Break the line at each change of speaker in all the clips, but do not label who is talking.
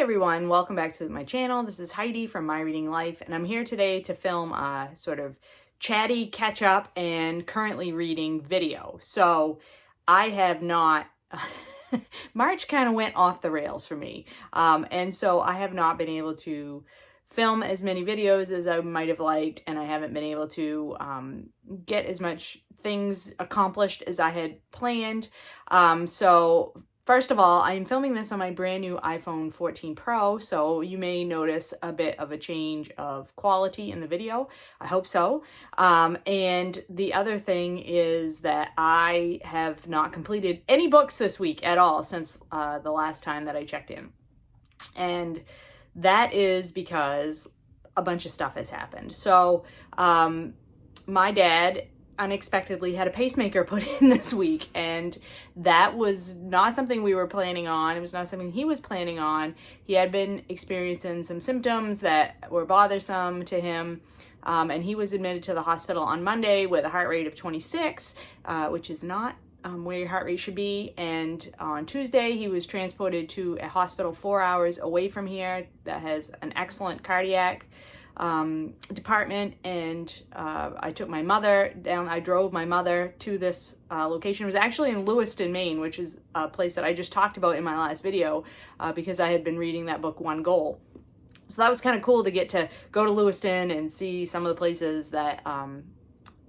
everyone, welcome back to my channel. This is Heidi from My Reading Life, and I'm here today to film a sort of chatty catch up and currently reading video. So I have not, March kind of went off the rails for me. And so I have not been able to film as many videos as I might have liked, and I haven't been able to get as much things accomplished as I had planned. So first of all, I'm filming this on my brand new iPhone 14 Pro, so you may notice a bit of a change of quality in the video. I hope so. And the other thing is that I have not completed any books this week at all since the last time that I checked in. And that is because a bunch of stuff has happened. So my dad unexpectedly had a pacemaker put in this week, and that was not something we were planning on. It was not something he was planning on. He had been experiencing some symptoms that were bothersome to him, and he was admitted to the hospital on Monday with a heart rate of 26, which is not where your heart rate should be. And on Tuesday, he was transported to a hospital 4 hours away from here that has an excellent cardiac department, and I took my mother down. I drove my mother to this location. It was actually in Lewiston, Maine, which is a place that I just talked about in my last video because I had been reading that book, One Goal. So that was kind of cool to get to go to Lewiston and see some of the places that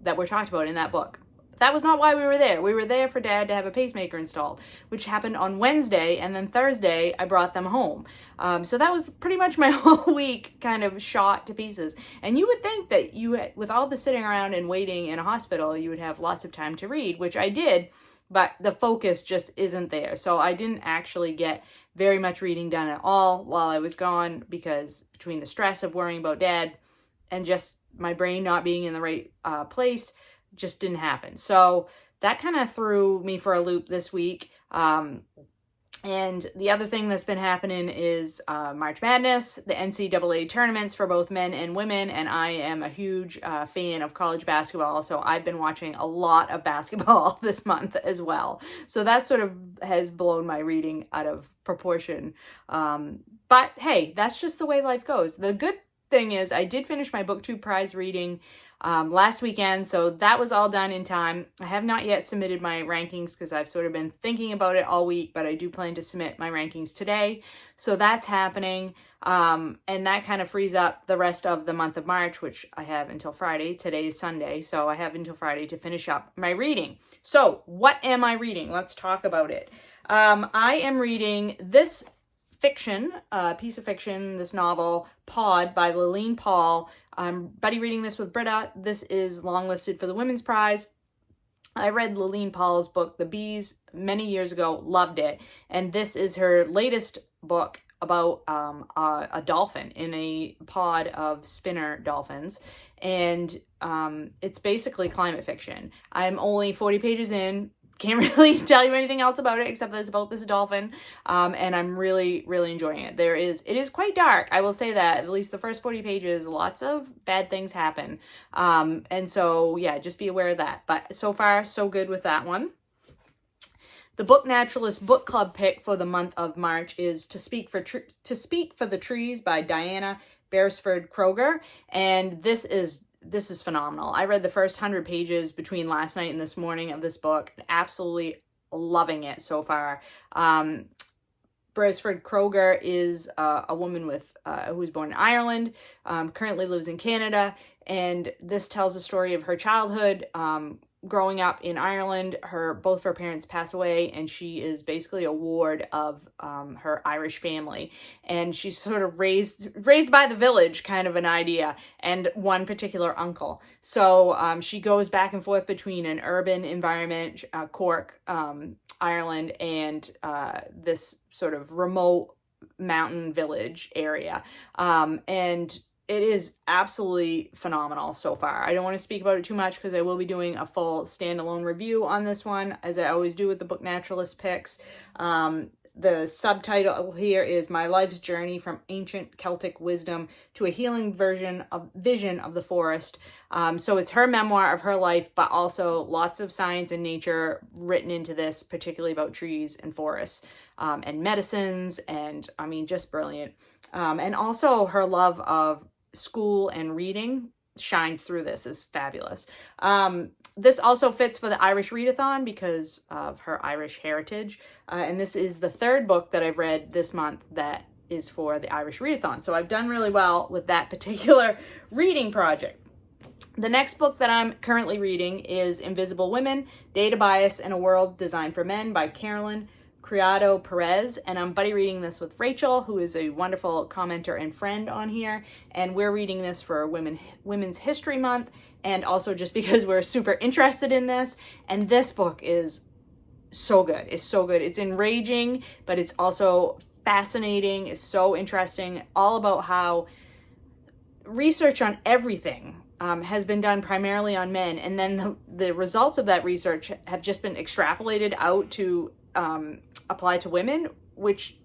that were talked about in that book. That was not why we were there. We were there for Dad to have a pacemaker installed, which happened on Wednesday, and then Thursday I brought them home. So that was pretty much my whole week kind of shot to pieces. And you would think that with all the sitting around and waiting in a hospital, you would have lots of time to read, which I did, but the focus just isn't there. So I didn't actually get very much reading done at all while I was gone, because between the stress of worrying about Dad and just my brain not being in the right place, just didn't happen. So that kind of threw me for a loop this week. And the other thing that's been happening is March Madness, the NCAA tournaments for both men and women, and I am a huge fan of college basketball, so I've been watching a lot of basketball this month as well. So that sort of has blown my reading out of proportion. But hey, that's just the way life goes. The good thing is I did finish my book 2 prize reading last weekend, so that was all done in time. I have not yet submitted my rankings because I've sort of been thinking about it all week, but I do plan to submit my rankings today. So that's happening, and that kind of frees up the rest of the month of March, which I have until Friday. Today is Sunday, so I have until Friday to finish up my reading. So what am I reading? Let's talk about it. I am reading this fiction, piece of fiction, this novel, Pod by Laline Paull. I'm buddy reading this with Britta. This is longlisted for the Women's Prize. I read Laline Paull's book, The Bees, many years ago, loved it. And this is her latest book about a dolphin in a pod of spinner dolphins. And it's basically climate fiction. I'm only 40 pages in. Can't really tell you anything else about it except that it's about this dolphin, and I'm really, really enjoying it. It is quite dark, I will say that. At least the first 40 pages, lots of bad things happen, and so yeah, just be aware of that. But so far, so good with that one. The Book Naturalist Book Club pick for the month of March is To Speak for the Trees by Diana Beresford-Kroeger, and this is phenomenal. I read the first 100 pages between last night and this morning of this book. Absolutely loving it so far. Beresford-Kroeger is a woman who was born in Ireland, currently lives in Canada, and this tells the story of her childhood. Growing up in Ireland, both of her parents pass away, and she is basically a ward of her Irish family. And she's sort of raised by the village, kind of an idea, and one particular uncle. So she goes back and forth between an urban environment, Cork, Ireland, and this sort of remote mountain village area. And it is absolutely phenomenal so far. I don't want to speak about it too much because I will be doing a full standalone review on this one, as I always do with the Book Naturalist picks. the subtitle here is My Life's Journey from Ancient Celtic Wisdom to a Healing Vision of the Forest. So it's her memoir of her life, but also lots of science and nature written into this, particularly about trees and forests and medicines. And I mean, just brilliant. And also her love of school and reading shines through. This is fabulous. This also fits for the Irish Readathon because of her Irish heritage. And this is the third book that I've read this month that is for the Irish Readathon. So I've done really well with that particular reading project. The next book that I'm currently reading is Invisible Women, Data Bias in a World Designed for Men by Criado, Perez, and I'm buddy reading this with Rachel, who is a wonderful commenter and friend on here, and we're reading this for Women's History Month, and also just because we're super interested in this. And this book is so good. It's so good. It's enraging, but it's also fascinating. It's so interesting, all about how research on everything has been done primarily on men, and then the results of that research have just been extrapolated out to apply to women, which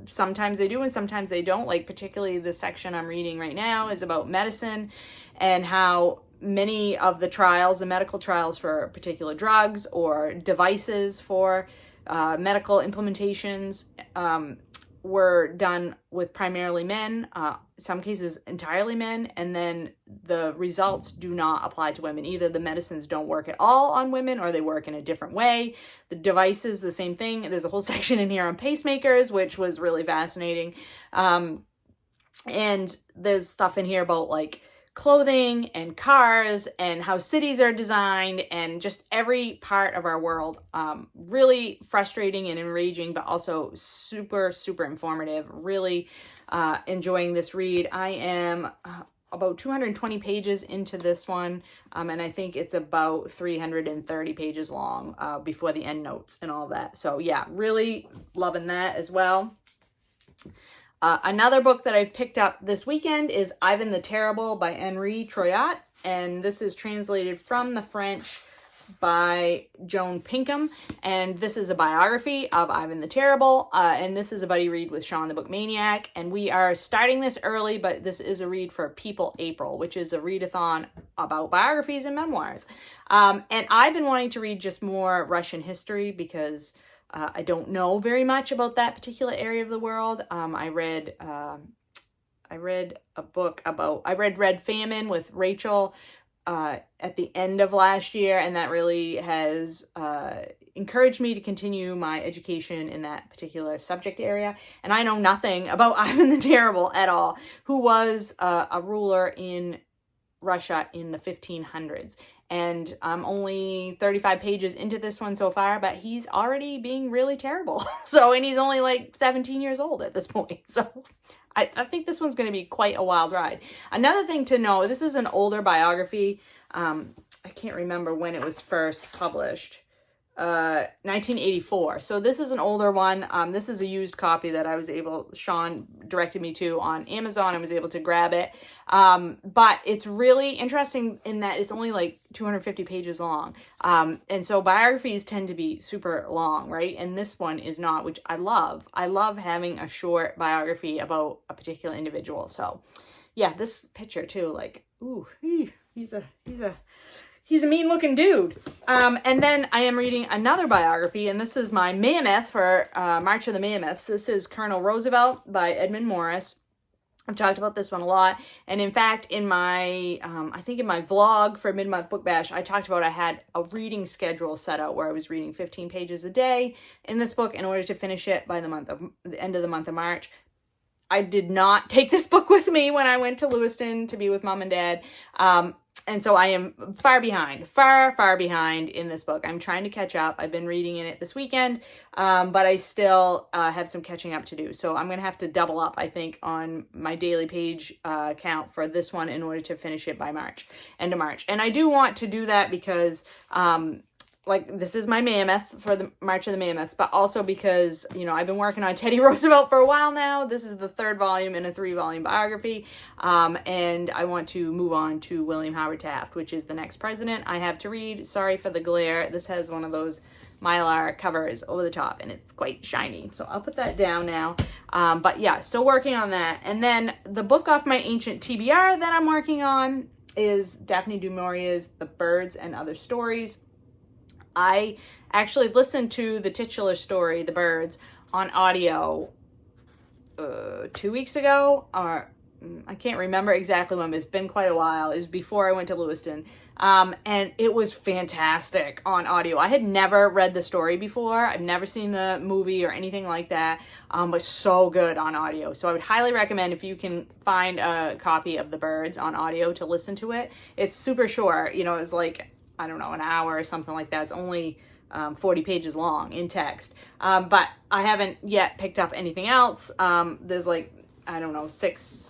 sometimes they do and sometimes they don't. Like particularly the section I'm reading right now is about medicine and how many of the trials, the medical trials for particular drugs or devices for medical implementations were done with primarily men, some cases entirely men, and then the results do not apply to women. Either the medicines don't work at all on women or they work in a different way. The devices, the same thing. There's a whole section in here on pacemakers, which was really fascinating. And there's stuff in here about like clothing and cars and how cities are designed and just every part of our world. Really frustrating and enraging, but also super, super informative. Really enjoying this read. I am about 220 pages into this one, and I think it's about 330 pages long before the end notes and all that. So yeah, really loving that as well. Another book that I've picked up this weekend is Ivan the Terrible by Henri Troyat, and this is translated from the French by Joan Pinkham, and this is a biography of Ivan the Terrible, and this is a buddy read with Sean the Book Maniac, and we are starting this early, but this is a read for People April, which is a readathon about biographies and memoirs. And I've been wanting to read just more Russian history because I don't know very much about that particular area of the world. I read a book about, I read Red Famine with Rachel at the end of last year, and that really has encouraged me to continue my education in that particular subject area. And I know nothing about Ivan the Terrible at all, who was a ruler in Russia in the 1500s. And I'm only 35 pages into this one so far, but he's already being really terrible. And he's only like 17 years old at this point. So I think this one's going to be quite a wild ride. Another thing to know, this is an older biography. I can't remember when it was first published. 1984. So this is an older one. This is a used copy that Sean directed me to on Amazon. I was able to grab it. But it's really interesting in that it's only like 250 pages long. And so biographies tend to be super long, right? And this one is not, which I love. I love having a short biography about a particular individual. So yeah, this picture too, like, ooh, he's a mean looking dude. And then I am reading another biography, and this is my mammoth for March of the Mammoths. This is Colonel Roosevelt by Edmund Morris. I've talked about this one a lot. And in fact, in my, I think in my vlog for Mid-Month Book Bash, I talked about I had a reading schedule set out where I was reading 15 pages a day in this book in order to finish it by the end of the month of March. I did not take this book with me when I went to Lewiston to be with Mom and Dad. And so I am far behind in this book. I'm trying to catch up. I've been reading in it this weekend, but I still have some catching up to do. So I'm going to have to double up, I think, on my daily page count for this one in order to finish it by end of March. And I do want to do that because like this is my mammoth for the March of the Mammoths, but also because, you know, I've been working on Teddy Roosevelt for a while now. This is the third volume in a 3-volume biography. And I want to move on to William Howard Taft, which is the next president I have to read. Sorry for the glare. This has one of those Mylar covers over the top, and it's quite shiny. So I'll put that down now. But yeah, still working on that. And then the book off my ancient TBR that I'm working on is Daphne du Maurier's The Birds and Other Stories. I actually listened to the titular story, The Birds, on audio 2 weeks ago, or I can't remember exactly when, but it's been quite a while. It was before I went to Lewiston. And it was fantastic on audio. I had never read the story before. I've never seen the movie or anything like that, but so good on audio. So I would highly recommend, if you can find a copy of The Birds on audio, to listen to it. It's super short. You know, it's like, I don't know, an hour or something like that. It's only 40 pages long in text. But I haven't yet picked up anything else. There's like, I don't know, six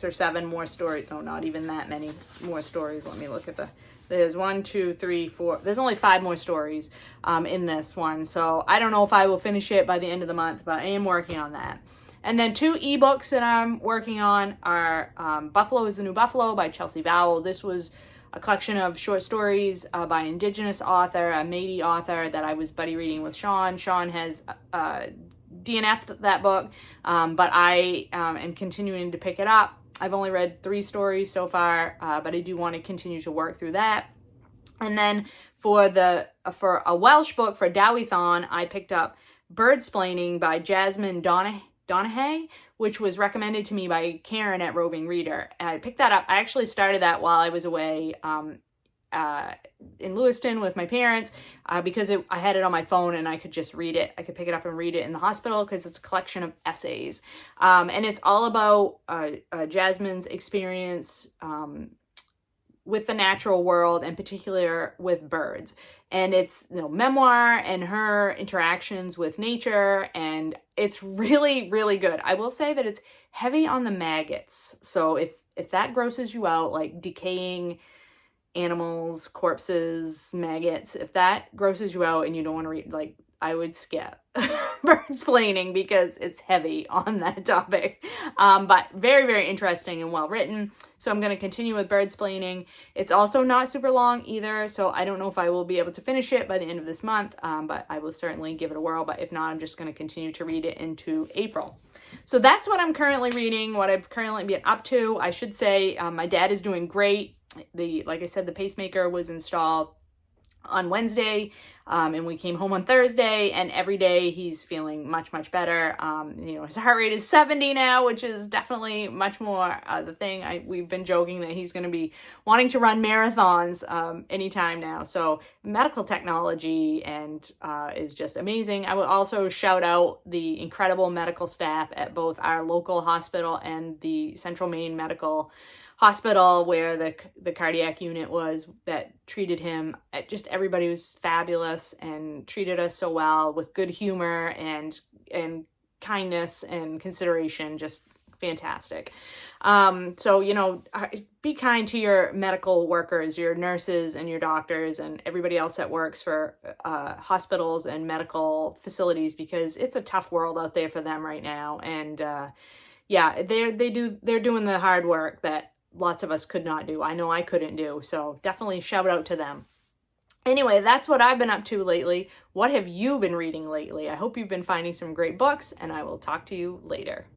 or seven more stories. No, not even that many more stories. Let me look at there's 1, 2, 3, 4. There's only 5 more stories in this one. So I don't know if I will finish it by the end of the month, but I am working on that. And then 2 ebooks that I'm working on are Buffalo is the New Buffalo by Chelsea Vowell. This was a collection of short stories by an Indigenous author, a Métis author that I was buddy reading with Sean. Sean has DNF'd that book, but I am continuing to pick it up. I've only read 3 stories so far, but I do want to continue to work through that. And then for a Welsh book, for Dowie-thon, I picked up Birdsplaining by Jasmine Donahaye, which was recommended to me by Karen at Roving Reader. And I picked that up. I actually started that while I was away in Lewiston with my parents, because I had it on my phone and I could just read it. I could pick it up and read it in the hospital, because it's a collection of essays. And it's all about Jasmine's experience with the natural world, in particular with birds. And it's, you know, memoir and her interactions with nature, and it's really, really good. I will say that it's heavy on the maggots. So if that grosses you out, like decaying animals, corpses, maggots, if that grosses you out and you don't want to read, like, I would skip Birdsplaining, because it's heavy on that topic. But very, very interesting and well written. So I'm going to continue with Birdsplaining. It's also not super long either, so I don't know if I will be able to finish it by the end of this month, but I will certainly give it a whirl. But if not, I'm just going to continue to read it into April. So that's what I'm currently reading, what I've currently been up to. I should say my dad is doing great. Like I said, the pacemaker was installed on Wednesday, and we came home on Thursday, and every day he's feeling much, much better. You know, his heart rate is 70 now, which is definitely much more the thing. We've been joking that he's going to be wanting to run marathons anytime now. So medical technology and is just amazing. I will also shout out the incredible medical staff at both our local hospital and the Central Maine Medical Hospital, where the cardiac unit was, that treated him. Just everybody was fabulous and treated us so well, with good humor and kindness and consideration. Just fantastic. So, you know, be kind to your medical workers, your nurses and your doctors and everybody else that works for hospitals and medical facilities, because it's a tough world out there for them right now. And yeah, they're doing the hard work that lots of us could not do. I know I couldn't do. So definitely shout out to them. Anyway, that's what I've been up to lately. What have you been reading lately? I hope you've been finding some great books, and I will talk to you later.